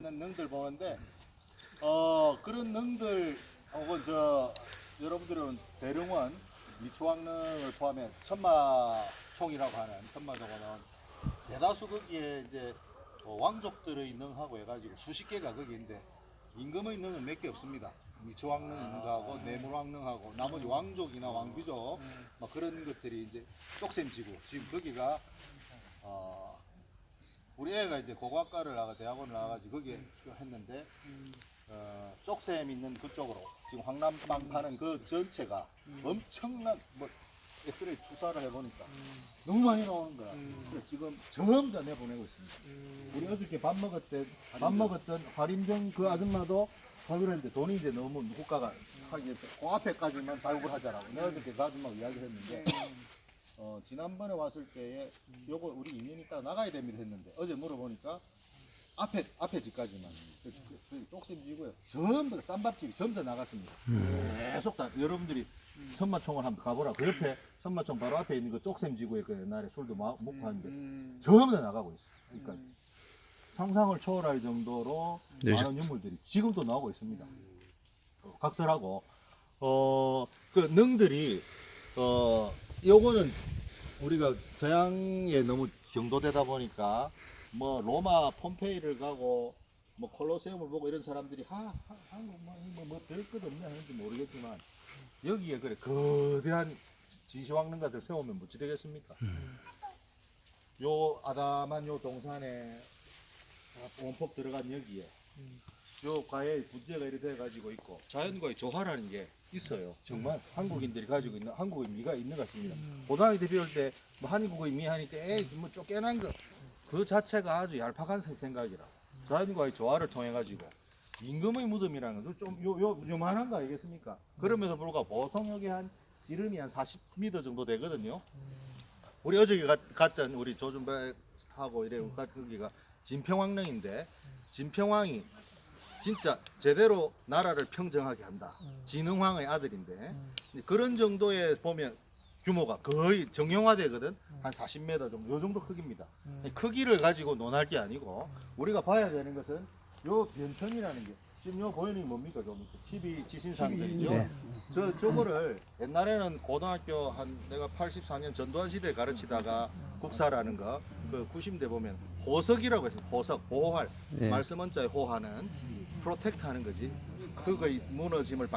능들 보는데 그런 능들 혹은 여러분들은 대릉원 미추왕릉을 포함해 천마총이라고 하는 천마저거는 대다수 거기에 이제 왕족들의 능하고 해가지고 수십 개가 거기 있는데 임금의 능은 몇 개 없습니다. 미추왕릉 있는 거하고 내물왕릉하고 나머지 왕족이나 왕비족 막 그런 것들이 이제 쪽샘지구 지금 거기가 우리 애가 이제 고고학과를 대학원을 나가가지고 거기에 했는데 쪽샘 있는 그쪽으로 지금 황남방 파는 그 전체가 엄청난 엑스레이 투사를 해보니까 너무 많이 나오는 거야. 그래서 지금 전부 다 내보내고 있습니다. 우리 어저께 밥 먹었던 화림병 그 아줌마도 발굴을 했는데 돈이 이제 너무 국가가 하기 위해서 그 앞에까지만 발굴하자라고 내가 어저께 그 아줌마하고 이야기를 했는데 지난번에 왔을 때에 요거 우리 2년 있다가 나가야 됩니다 했는데 어제 물어보니까 앞에 집까지만 쪽샘지구에 전부 다 쌈밥집이 전부 다 나갔습니다. 계속 다 여러분들이 천마총을 한번 가보라. 그 옆에 천마총 바로 앞에 있는 그 쪽샘지구에 그 옛날에 술도 먹고 하는데 전부 다 나가고 있어요. 그러니까 상상을 초월할 정도로 많은 유물들이 지금도 나오고 있습니다. 각설하고 그 능들이 요거는 우리가 서양에 너무 경도되다 보니까 뭐 로마 폼페이를 가고 뭐 콜로세움을 보고 이런 사람들이 한국 뭐 별것 없냐 하는지 모르겠지만 여기에 그래 거대한 진시황릉가들 세우면 뭐지 되겠습니까? 요 아담한 요 동산에 원폭 들어간 여기에 요 과에 분재가 이렇게 돼가지고 있고 자연과의 조화라는 게 있어요. 정말 한국인들이 가지고 있는 한국의 미가 있는 것 같습니다. 고등학교 때 배울 때 뭐 한국의 미 하니까 뭐 쫓겨난 거 그 자체가 아주 얄팍한 생각이라 자연과의 조화를 통해 가지고 임금의 무덤이라는 것도 좀 요만한 거 아니겠습니까? 그럼에도 불구하고 보통 여기 한 지름이 한 40m 정도 되거든요. 우리 어저께 갔던 우리 조준백하고 이래 거기가 진평왕릉인데 진평왕이 진짜 제대로 나라를 평정하게 한다. 진흥왕의 아들인데 그런 정도에 보면 규모가 거의 정형화되거든. 한 40m 정도, 요 정도 크기입니다. 크기를 가지고 논할 게 아니고 우리가 봐야 되는 것은 요 변천이라는 게 지금 요 보이는 게 뭡니까? 좀 TV 지신상들이죠. 네. 저거를 옛날에는 고등학교 내가 84년 전두환 시대 가르치다가 국사라는 거 그 90대 보면 호석이라고 해서 호석 보호할 말씀 원자에 호하는 프로텍트 하는 거지. 그거의 무너짐을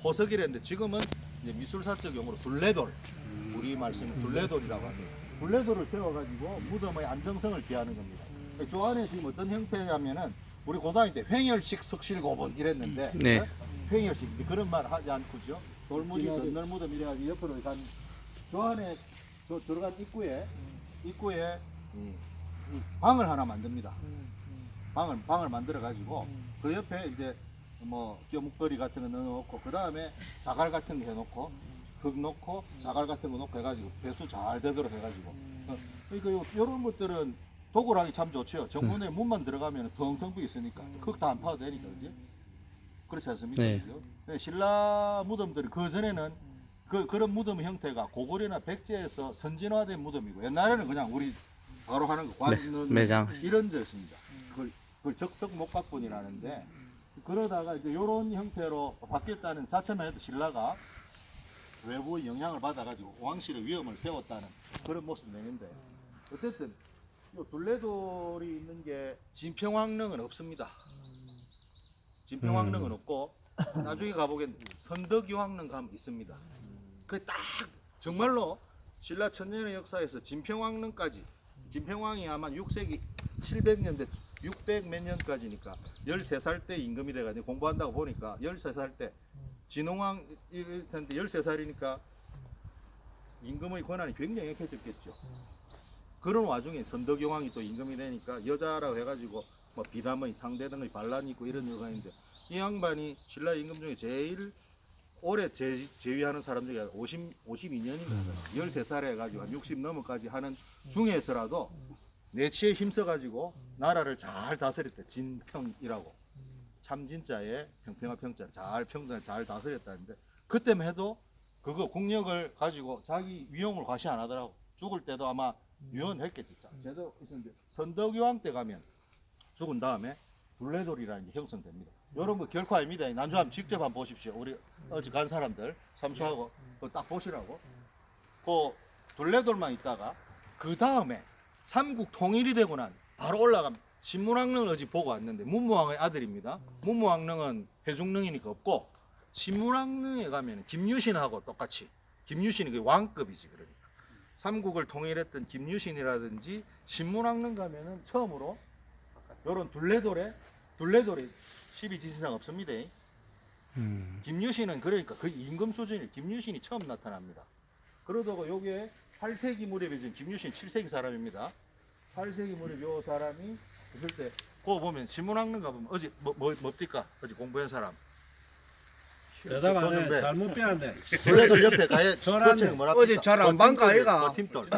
호석이랬는데 지금은 이제 미술사적 용어로 둘레돌 우리 말씀은 둘레돌이라고 합니다. 둘레돌을 세워가지고 무덤의 안정성을 기하는 겁니다. 저 안에 지금 어떤 형태냐면은 우리 고등학교 때 횡열식 석실고본 이랬는데 네. 횡열식 그런 말 하지 않고죠. 돌무지 덧널 무덤 이래가지고 옆으로 저 안에 들어간 입구에 이 방을 하나 만듭니다. 방을 만들어 가지고 그 옆에 이제 뭐 껴묵거리 같은 거 넣어놓고 그 다음에 자갈 같은 거 해놓고 흙 놓고 자갈 같은 거 놓고 해가지고 배수 잘 되도록 해가지고 그러니까 이런 것들은 도구를 하기 참 좋죠. 정문에 문만 들어가면 텅텅 비어 있으니까 흙 다 안 파도 되니까 그지? 그렇지 않습니까? 네. 그죠? 신라 무덤들이 그 전에는 그런 무덤 형태가 고구려나 백제에서 선진화된 무덤이고 옛날에는 그냥 우리 바로 하는 거 관는 매장. 이런 데였습니다. 그걸 적석 목각본이라는데 그러다가 이제 이런 형태로 바뀌었다는 자체만 해도 신라가 외부의 영향을 받아가지고 왕실의 위험을 세웠다는 그런 모습 내는데 어쨌든 이 둘레돌이 있는 게 진평왕릉은 없습니다. 진평왕릉은 없고 나중에 가보면 선덕유왕릉 가면 있습니다. 그 딱 정말로 신라 천년의 역사에서 진평왕릉까지 진평왕이 아마 6세기 700년대 600 몇 년까지니까 13살 때 임금이 돼가지고 공부한다고 보니까 13살 때 진흥왕일 텐데 13살이니까 임금의 권한이 굉장히 약해졌겠죠. 그런 와중에 선덕여왕이 또 임금이 되니까 여자라고 해가지고 뭐 비담의 상대 등의 반란이 있고 이런 여가 있는데 이 양반이 신라 임금 중에 제일 오래 재위하는 사람 중에 52년인가 13살에 해가지고 한 60 넘어까지 하는 중에서라도 내치에 힘써가지고 나라를 잘 다스렸대. 진평이라고 참진자에 평평한 평자 잘 다스렸다는데 그때만 해도 그거 국력을 가지고 자기 위용을 과시 안 하더라고. 죽을 때도 아마 위원했겠지. 제대로 있었는데 선덕여왕 때 가면 죽은 다음에 둘레돌이라는 게 형성됩니다. 이런 거 결코 아닙니다. 난주하면 직접 한번 보십시오. 우리 어제 간 사람들 삼수하고 그거 딱 보시라고. 그 둘레돌만 있다가 그 다음에 삼국 통일이 되고 난 바로 올라가면 신문왕릉을 어제 보고 왔는데 문무왕의 아들입니다. 문무왕릉은 해중릉이니까 없고 신문왕릉에 가면 김유신하고 똑같이 김유신이 그 왕급이지. 그러니까 삼국을 통일했던 김유신이라든지 신문왕릉 가면은 처음으로 요런 둘레돌에 12지신상 없습니다. 김유신은 그러니까 그 임금 수준이 김유신이 처음 나타납니다. 그러다가 요게 8세기 무렵에 지금 김유신 7세기 사람입니다. 8세기 무렵 요 사람이 있을 때 그거 보면 신문왕릉 가보면 어제 뭡니까? 어제 공부한 사람 대답 안 해. 잘못 빼는데. 둘레돌 옆에 가야 전화는 어제 잘안 반가 아이가. 버팀돌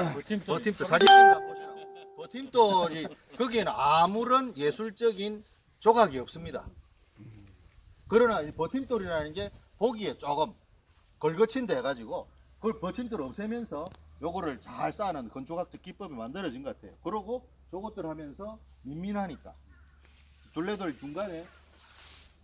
사진 찍어 보시라고. 버팀돌이 거기에는 아무런 예술적인 조각이 없습니다. 그러나 이 버팀돌이라는 게 보기에 조금 걸거친 데 해가지고 그걸 버팀돌을 없애면서 요거를 잘 쌓아놓은 건조각적 기법이 만들어진 것 같아요. 그러고 저것들 하면서 민민하니까 둘레돌 중간에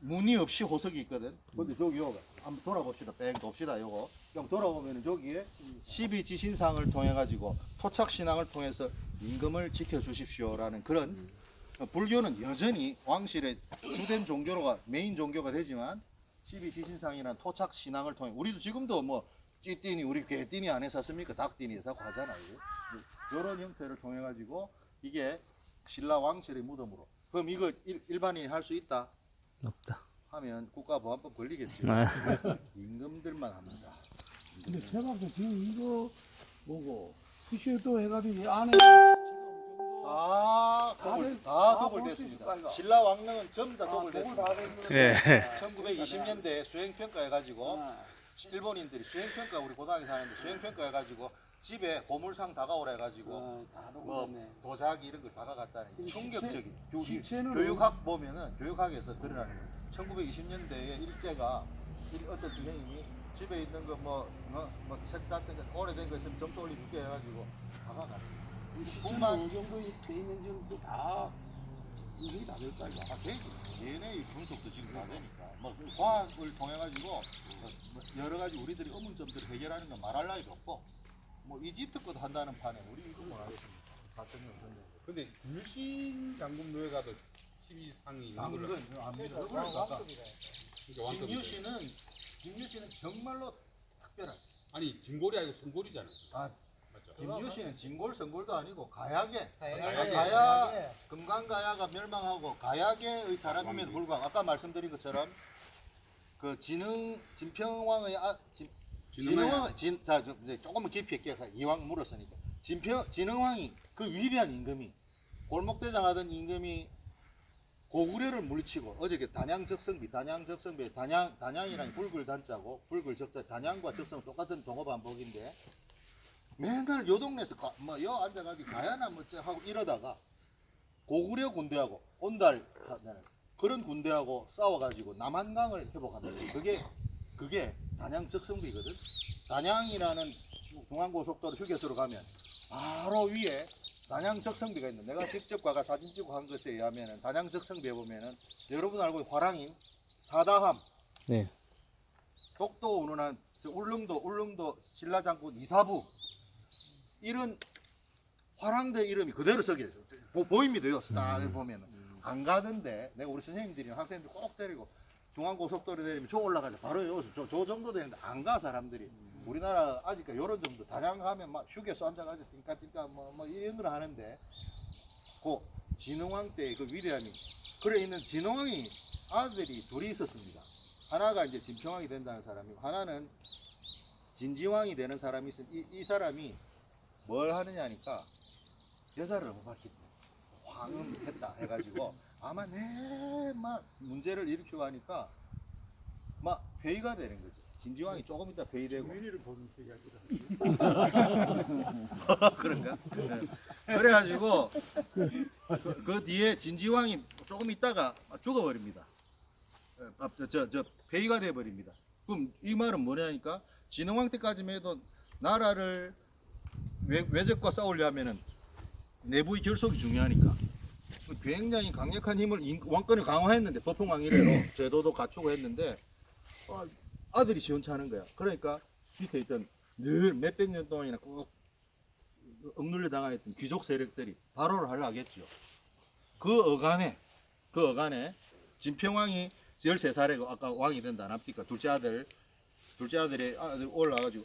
무늬 없이 호석이 있거든. 근데 저기 요거 한번 돌아봅시다. 뺑 봅시다. 요거 좀 돌아보면은 저기에 12지신상을 통해 가지고 토착신앙을 통해서 임금을 지켜주십시오라는 그런 불교는 여전히 왕실의 주된 종교가 메인 종교가 되지만 12지신상이라는 토착신앙을 통해 우리도 지금도 뭐 찌띠니 우리 개띠니 안에 샀습니까? 닭띠니 자꾸 하잖아요. 이런 형태를 통해 가지고 이게 신라 왕실의 무덤으로. 그럼 이거 일반인이 할 수 있다? 없다. 하면 국가보안법 걸리겠지. 임금들만 합니다. 근데 제가 볼 때 지금 이거 뭐고 푸시도 해가지고 이 안에 다 독을 볼수 있을 거 됐습니다. 아이가? 신라 왕릉은 전부 다 독을 독을 됐습니다. 다 됐는데 예. 1920년대에 수행평가 해가지고 일본인들이 수행평가 우리 고등학교 사는데 수행평가 해가지고 집에 고물상 다가오라 해가지고 다 독을 뭐 됐네. 도자기 이런 걸 다가갔다는 근데 충격적인 시체는 교육학 보면은 교육학에서 드러나는 거예요. 1920년대에 일제가 어떤 선생님이 집에 있는 거 뭐책 같은 거 오래된 거 있으면 점수 올려줄게 해가지고 다가갔어요. 이 시체는 어느 정도 돼 있는지 다 인식이 다 될 거 아이가? DNA 분석도 지금 다 되니까 뭐 과학을 통해 가지고 여러 가지 우리들이 의문점들을 해결하는 건 말할 나위도 없고 뭐 이집트 것도 한다는 판에 우리 이거 뭐 하겠습니까? 4천년 전에. 근데 김유신 장군 묘에 가도 12상이 있는 걸로 김유신은 정말로 특별한. 아니 진골이 아니고 성골이잖아. 아, 맞죠? 김유신은 진골 성골도 아니고 가야계. 가야계. 가야 금강가야가 멸망하고 가야계의 사람임에도 불구하고 아까 말씀드린 것처럼 그 진평왕의 진흥왕 이제 조금만 깊이 있게 이왕 물었으니까 진흥왕이 그 위대한 임금이 골목대장 하던 임금이 고구려를 물리치고 어저께 단양적성비 단양이란 붉을 단자고 붉을 적자 단양과 적성은 똑같은 동어 반복인데 맨날 요 동네에서 요 앉아가지고 가야나 뭐 하고 이러다가 고구려 군대하고 온달 그런 군대하고 싸워가지고 남한강을 회복합니다. 그게 단양적성비거든. 단양이라는 중앙고속도로 휴게소로 가면 바로 위에 단양적성비가 있는데 내가 직접 가가 사진 찍고 한 것에 의하면은 단양적성비에 보면은 여러분 알고 화랑인 사다함 네. 독도 운운한 울릉도 신라장군 이사부 이런 화랑대 이름이 그대로 적혀 있어요. 보입니다. 여기서 딱 보면은 안 가던데 내가 우리 선생님들이랑 학생들 꼭 데리고 중앙고속도로 내리면 저 올라가자 바로 여기서 저 정도 되는데 안 가 사람들이. 우리나라 아직까지 요런 정도 단양 가면 막 휴게소 앉아가지고 띵까띵까 뭐 이런 걸 하는데 그 진흥왕 때 그 위대함이 그래 있는 진흥왕이 아들이 둘이 있었습니다. 하나가 이제 진평왕이 된다는 사람이고 하나는 진지왕이 되는 사람이 있으면 이 사람이 뭘 하느냐니까 여자를 못 받겠다. 황음했다 해가지고 아마 막 문제를 일으키고 하니까 막 회의가 되는 거지. 진지왕이 조금 있다 회의되고. 주민이를 보는 색이 아니라. 그런가? 네. 그래가지고 그 뒤에 진지왕이 조금 있다가 죽어버립니다. 저 회의가 돼버립니다. 그럼 이 말은 뭐냐니까 진흥왕 때까지만 해도 나라를 외적과 싸우려면은 내부의 결속이 중요하니까 굉장히 강력한 힘을 왕권을 강화했는데 도통왕 이래로 제도도 갖추고 했는데 아들이 시원찮은 거야. 그러니까 밑에 있던 늘 몇백 년 동안이나 꾹 억눌려 당하였던 귀족 세력들이 발호를 하려 하겠죠. 그 어간에 진평왕이 13살에 아까 왕이 된다 안 합니까? 둘째 아들이 올라와가지고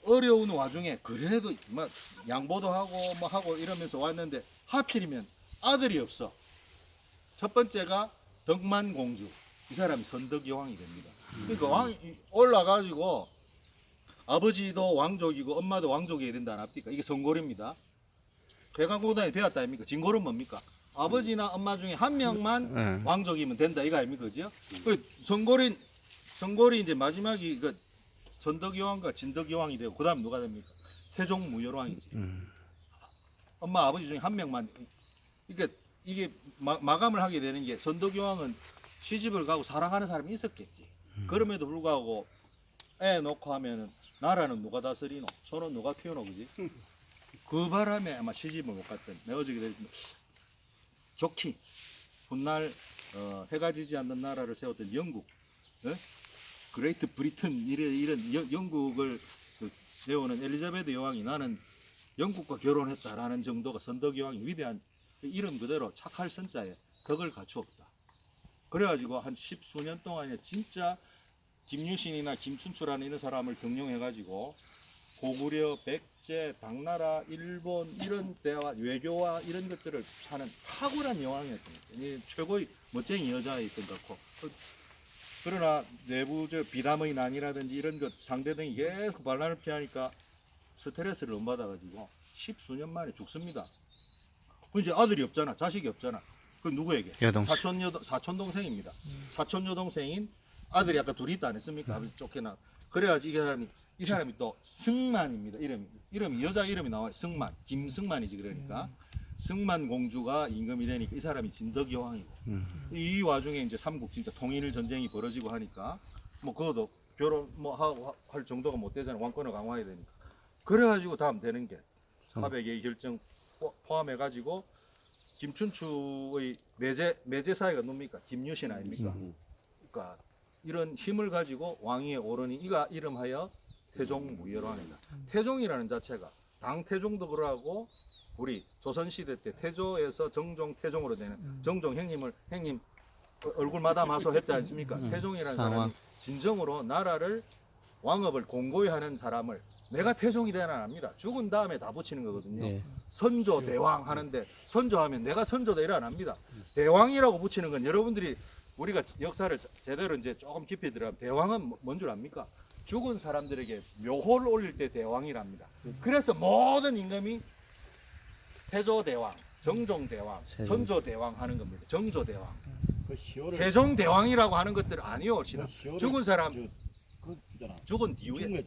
어려운 와중에 그래도 막 양보도 하고 뭐 하고 이러면서 왔는데 하필이면 아들이 없어. 첫 번째가 덕만공주. 이 사람이 선덕여왕이 됩니다. 그러니까 왕이 올라가지고 아버지도 왕족이고 엄마도 왕족이어야 된다 안 합니까? 이게 선골입니다. 괴강고단에 배웠다 아닙니까? 진골은 뭡니까? 아버지나 엄마 중에 한 명만 왕족이면 된다 이거 아닙니까? 그죠? 그 선골이 이제 마지막이 그 선덕여왕과 진덕여왕이 되고 그 다음 누가 됩니까? 태종무열왕이지. 엄마 아버지 중에 한 명만. 그러니까 이게 마감을 하게 되는 게 선덕여왕은 시집을 가고 사랑하는 사람이 있었겠지. 그럼에도 불구하고 애 놓고 하면은 나라는 누가 다스리노? 소는 누가 키우노? 그지? 그 바람에 아마 시집을 못 갔던. 내가 어저께 들었는데 좋기 훗날 해가 지지 않는 나라를 세웠던 영국, 그레이트 브리튼 이런 영국을 세우는 엘리자베트 여왕이 나는 영국과 결혼했다라는 정도가 선덕 여왕이 위대한 이름 그대로 착할 선자에 덕을 갖추었다. 그래가지고 한 10수년 동안에 진짜 김유신이나 김춘추라는 이런 사람을 등용해가지고 고구려, 백제, 당나라, 일본 이런 대화, 외교와 이런 것들을 사는 탁월한 여왕이었던 거죠. 최고의 멋쟁이 여자였던 것 같고. 그러나 내부적 비담의 난이라든지 이런 것 상대 등이 계속 반란을 피하니까 스트레스를 너무 받아가지고 10수년 만에 죽습니다. 그 이제 아들이 없잖아, 자식이 없잖아. 그 누구에게? 사촌 동생입니다. 사촌 여동생인 아들이 아까 둘이 있다 안 했습니까? 아버지 쫓겨나. 그래가지고 이 사람이 또 승만입니다. 이름이 여자 이름이 나와요. 승만, 김승만이지 그러니까. 승만 공주가 임금이 되니까 이 사람이 진덕 여왕이고. 이 와중에 이제 삼국 진짜 통일 전쟁이 벌어지고 하니까 뭐 그것도 결혼 뭐 하고 할 정도가 못 되잖아. 왕권을 강화해야 되니까. 그래가지고 다음 되는 게 화백의 결정 포함해가지고 김춘추의 매제 사이가 뭡니까? 김유신 아닙니까? 그러니까 이런 힘을 가지고 왕위에 오르니 이가 이름하여 태종무열왕이다. 태종이라는 자체가 당태종도 그러하고 우리 조선시대 때 태조에서 정종 태종으로 되는 정종 형님 얼굴 마담하소 했지 않습니까? 태종이라는 사람이 진정으로 나라를 왕업을 공고히 하는 사람을 내가 태종이 되나 합니다. 죽은 다음에 다 붙이는 거거든요. 네. 선조 대왕 하는데 선조하면 내가 선조다 이래 안 합니다. 대왕이라고 붙이는 건 여러분들이 우리가 역사를 제대로 이제 조금 깊이 들어가면 대왕은 뭔 줄 압니까? 죽은 사람들에게 묘호를 올릴 때 대왕이랍니다. 그래서 모든 임금이 태조대왕, 정종대왕, 선조대왕 하는 겁니다. 정조대왕. 세종대왕이라고 하는 것들은 아니요. 죽은 사람 죽은 뒤에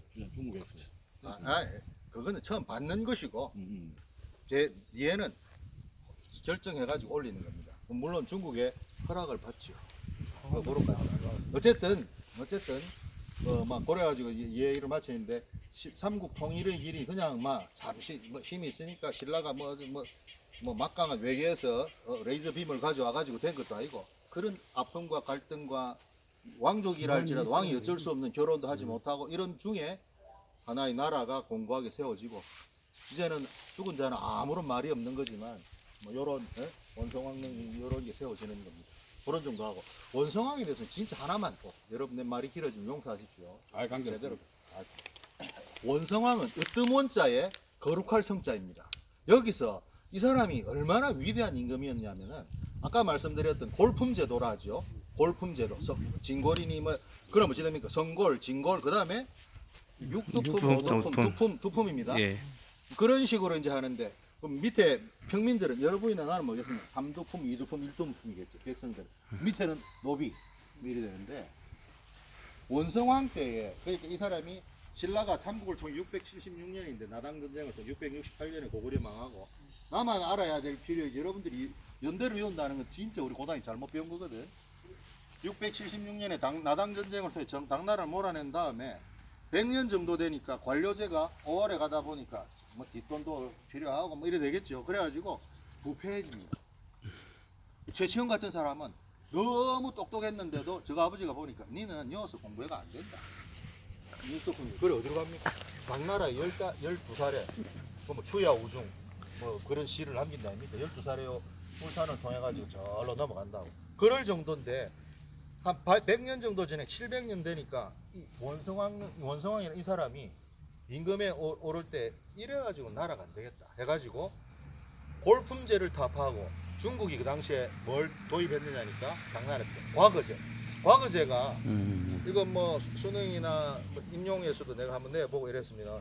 그거는 처음 받는 것이고 제 뒤에는 결정해가지고 올리는 겁니다. 물론 중국에 허락을 받죠. 어쨌든 막 그래가지고 예의를 마치는데 삼국 통일의 길이 그냥 막 잠시 뭐 힘이 있으니까 신라가 뭐 막강한 외계에서 레이저 빔을 가져와가지고 된 것도 아니고 그런 아픔과 갈등과 왕족이라 할지라도 왕이 어쩔 수 없는 결혼도 하지 못하고 이런 중에 하나의 나라가 공고하게 세워지고 이제는 죽은 자는 아무런 말이 없는 거지만 뭐 요런 원성왕릉 요런 게 세워지는 겁니다. 그런 정도 하고 원성왕에 대해서는 진짜 하나만 꼭 여러분 내 말이 길어지면 용서하십시오. 제대로. 원성왕은 으뜸원자의 거룩할 성자입니다. 여기서 이 사람이 얼마나 위대한 임금이었냐면은 아까 말씀드렸던 골품제도라 하죠. 골품제도. 진골이니 뭐 그럼 뭐지 됩니까? 성골, 진골 그다음에 육두품, 두품입니다. 예. 그런 식으로 이제 하는데 그럼 밑에 평민들은 여러분이나 나는 뭐겠습니까? 3두품, 2두품, 1두품이겠죠. 백성들은 밑에는 노비 이래 되는데 원성왕 때에 그러니까 이 사람이 신라가 삼국을 통해 676년인데 나당 전쟁을 통해 668년에 고구려 망하고 나만 알아야 될 필요가 여러분들이 연대를 외운다는 건 진짜 우리 고등이 잘못 배운 거거든. 676년에 나당 전쟁을 통해 당나라를 몰아낸 다음에 100년 정도 되니까 관료제가 5월에 가다 보니까 뭐 뒷돈도 필요하고 뭐 이래 되겠죠. 그래가지고 부패해집니다. 최치원 같은 사람은 너무 똑똑했는데도 저 아버지가 보니까 니는 여기서 공부가 안 된다. 그래 어디로 갑니까? 당나라 12살에 뭐 추야 우중 뭐 그런 시를 남긴다 아닙니까? 12살에요 울산을 통해가지고 절로 넘어간다고. 그럴 정도인데 한 100년 정도 전에 700년 되니까 이 원성왕이라는 이 사람이 임금에 오를 때 이래가지고 나라가 안 되겠다 해가지고 골품제를 타파하고 중국이 그 당시에 뭘 도입했느냐니까 당나라 때 과거제가 이건 뭐 수능이나 뭐 임용에서도 내가 한번 내보고 이랬습니다.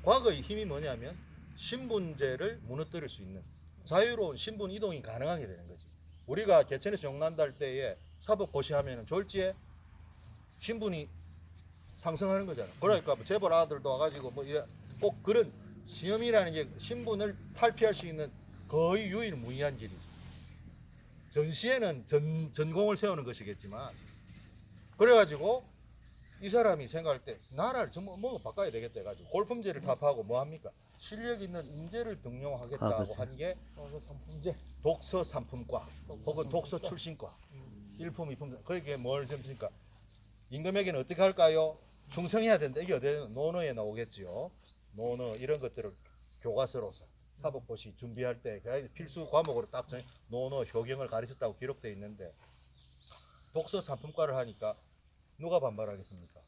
과거의 힘이 뭐냐면 신분제를 무너뜨릴 수 있는 자유로운 신분 이동이 가능하게 되는 거지. 우리가 개천에서 용난다 할 때에 사법 고시하면은 졸지에 신분이 상승하는 거잖아. 그러니까 뭐 재벌 아들도 와가지고 뭐 이래 꼭 그런 시험이라는 게 신분을 탈피할 수 있는 거의 유일무이한 길이지. 전시에는 전공을 세우는 것이겠지만 그래가지고 이 사람이 생각할 때 나라를 전부 뭐 바꿔야 되겠다 해가지고 골품제를 타파하고 뭐 합니까? 실력 있는 인재를 등용하겠다고 한 게 독서 상품과 혹은 독서 출신과 일품, 이품 거기에 뭘 점집니까? 임금에게는 어떻게 할까요? 충성해야 된다. 이게 어디 논어에 나오겠지요. 논어 이런 것들을 교과서로서 사법고시 준비할 때 필수 과목으로 딱 논어 효경을 가르쳤다고 기록되어 있는데 독서 상품과를 하니까 누가 반발하겠습니까?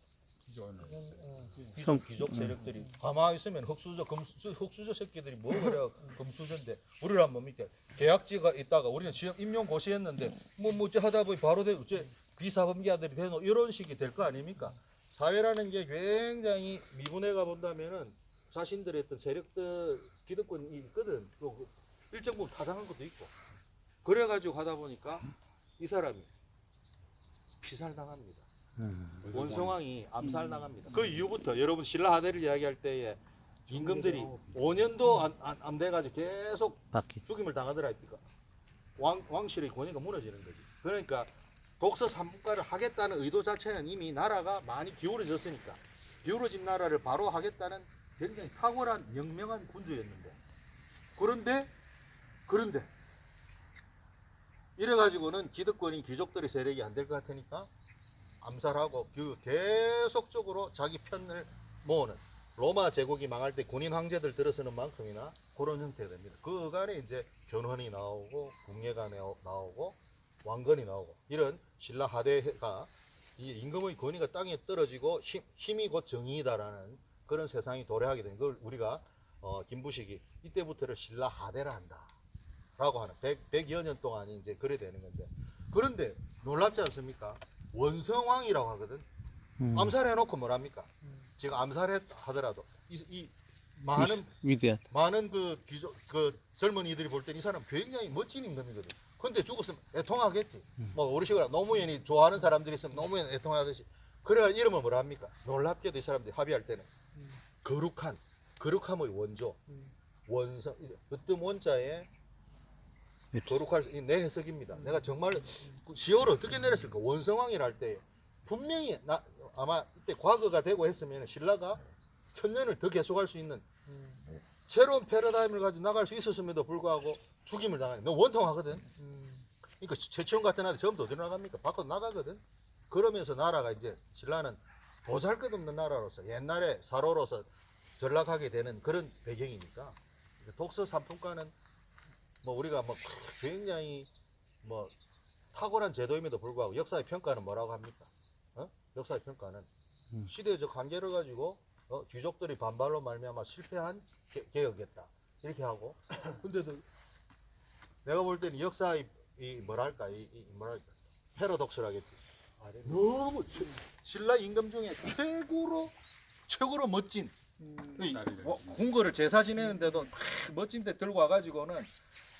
귀족 세력들이 가만히 있으면 흑수저 새끼들이 뭐 그래 금수저인데 우리란 뭡니까? 계약지가 있다가 우리는 시험 임용 고시했는데 뭐 하다 보니 바로 비사범기아들이 되노 이런 식이 될 거 아닙니까? 사회라는 게 굉장히 미분해가 본다면은 자신들의 어떤 세력들 기득권이 있거든. 또 일정 부분 타당한 것도 있고. 그래가지고 하다 보니까 이 사람이 피살당합니다. 원성왕이 암살당합니다. 그 이후부터 여러분 신라하대를 이야기할 때에 임금들이 5년도 안 돼가지고 계속 죽임을 당하더라 했니까 왕실의 권위가 무너지는 거지. 그러니까 독서 삼국가를 하겠다는 의도 자체는 이미 나라가 많이 기울어졌으니까 기울어진 나라를 바로 하겠다는 굉장히 탁월한 영명한 군주였는데 그런데 이래가지고는 기득권인 귀족들의 세력이 안 될 것 같으니까 암살하고 계속적으로 자기 편을 모으는 로마 제국이 망할 때 군인 황제들 들어서는 만큼이나 그런 형태가 됩니다. 그 간에 이제 견훤이 나오고 궁예가 나오고 왕건이 나오고 이런 신라 하대가 이 임금의 권위가 땅에 떨어지고 힘이 곧 정의이다라는 그런 세상이 도래하게 된 걸 우리가 김부식이 이때부터를 신라 하대라 한다라고 하는 100여 년 동안이 이제 그래 되는 건데 그런데 놀랍지 않습니까? 원성왕이라고 하거든. 암살해놓고 뭐랍니까? 지금 암살하더라도 이 많은 그 귀족 그 젊은이들이 볼 때 이 사람 굉장히 멋진 임금이거든. 근데 죽었으면 애통하겠지. 뭐 우리식으로 노무현이 좋아하는 사람들이 있으면 노무현 애통하듯이. 그래야 이름을 뭐라 합니까? 놀랍게도 이 사람들이 합의할 때는 거룩함의 원조, 원성, 으뜸 원자에 거룩할 내 해석입니다. 내가 정말 시호를 어떻게 내렸을까? 원성왕이라 할 때 분명히 아마 이때 과거가 되고 했으면 신라가 1000년을 더 계속할 수 있는 새로운 패러다임을 가지고 나갈 수 있었음에도 불구하고 죽임을 당하는 너 원통하거든. 그러니까 최치원 같은 아들 전부 어디로 나갑니까? 밖으로 나가거든. 그러면서 나라가 이제 신라는 보잘것없는 나라로서 옛날에 사로로서 전락하게 되는 그런 배경이니까 독서 삼품과는 뭐 우리가 뭐 굉장히 뭐 탁월한 제도임에도 불구하고 역사의 평가는 뭐라고 합니까? 역사의 평가는 시대적 한계를 가지고 귀족들이 반발로 말미암아 실패한 개혁이었다 이렇게 하고 근데도 내가 볼 때는 역사의 이 뭐랄까 패러독스라겠지. 너무 신라 임금 중에 최고로 멋진 궁궐을 제사 지내는데도 멋진 데 들고 와가지고는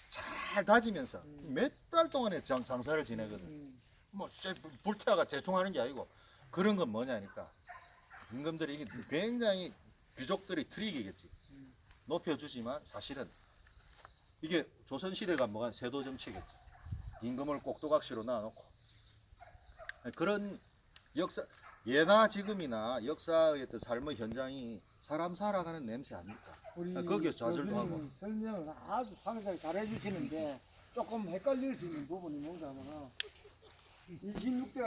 잘 다지면서 몇 달 동안에 장사를 지내거든. 뭐 불태화가 대충하는 게 아니고 그런 건 뭐냐니까 임금들이 이게 굉장히 귀족들이 트릭이겠지. 높여주지만 사실은 이게 조선시대가 뭐가 세도 정치겠지. 임금을 꼭두각시로 놔놓고 그런 역사 예나 지금이나 역사의 어떤 삶의 현장이 사람 살아가는 냄새 아닙니까? 우리 거기에 좌절도 하고. 교수님이 설명을 아주 상세하게 잘해 주시는데 조금 헷갈릴 수 있는 부분이 뭔가 하면은 26대